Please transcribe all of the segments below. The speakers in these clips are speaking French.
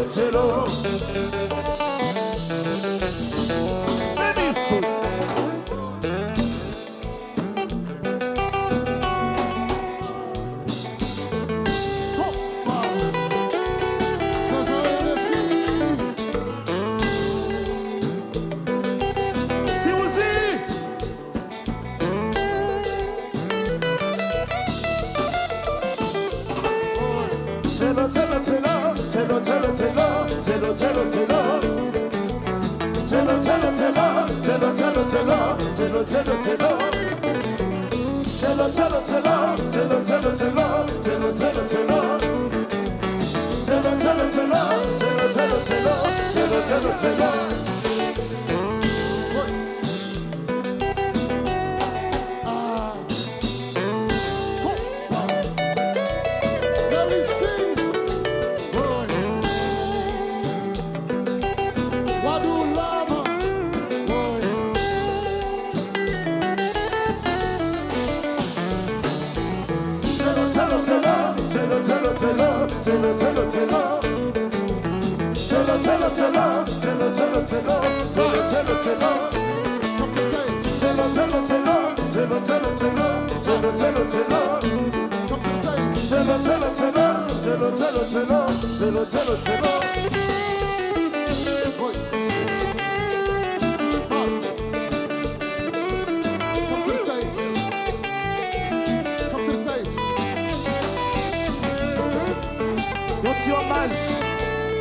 cello.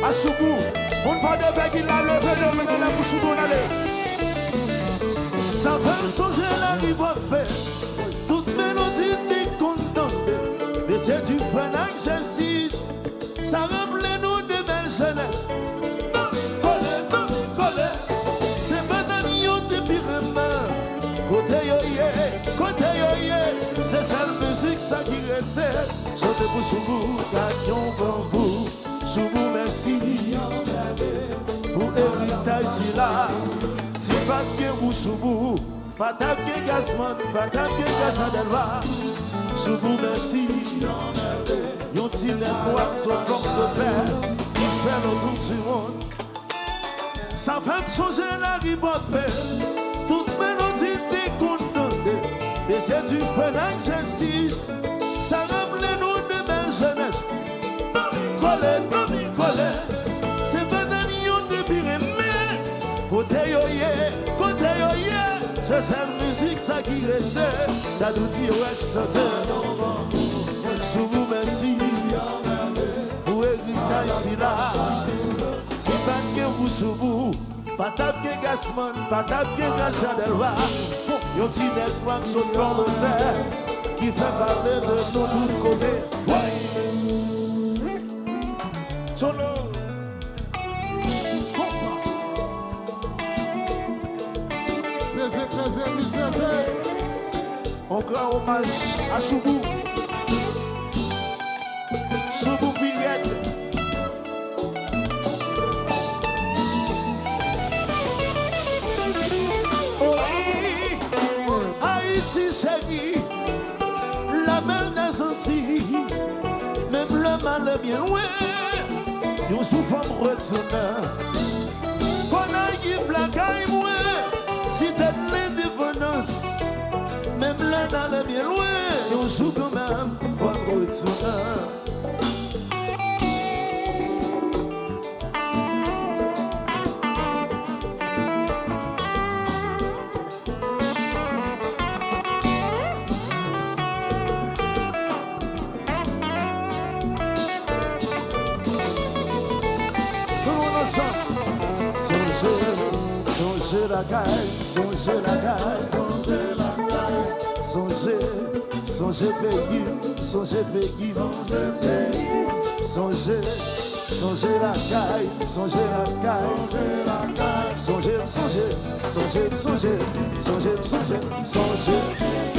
À Soubou, on parle de Begui là, le phénomène pour Soubou d'aller. Ça fait changer la liberté, toute mélodie n'est contente. Mais c'est du bon exercice, ça rappelle nous de belles jeunesse. Collé, c'est pas d'un lion de pyramide. Côté yo, c'est cette musique ça qui reste. Chantez pour Soubou, gagnons bambou. Soubou merci pour héritage si là. Si pas bien pour Soubou, pas bien Gasman, pas bien Gasadelva. Soubou merci. Yon petit noir son bloc de père, il fait le tour du monde. Ça fait changer la riposte, toute mélodie décontente. Et c'est du bon exercice, ça rappelle nous de belles jeunesse. Collé, c'est pas d'un lion de pyramide. Côté yo, c'est cette musique ça qui reste. T'as tout dit, reste Soubou merci pour héritage ici là. Si pas bien pour Soubou, pas bien Gasman, pas bien Gasadelva. Yon ti nek noir sur le plan de terre qui fait parler de nous tous côtés. Solo. On rend hommage à Soubou. Soubou Pirette. Oui, Haïti chérie, la belle des Antilles, même le mal est bien loin. Nous souvent retournant, qu'on a eu la caille moi, si t'es l'indépendance, même là dans le bien loin, nous sommes quand même retournant. Songez la caille, songez la caille, songez la caille, songez pays, songez pays, songez pays, songez la caille, songez la caille, songez, songez, songez, songez, songez, songez, songez.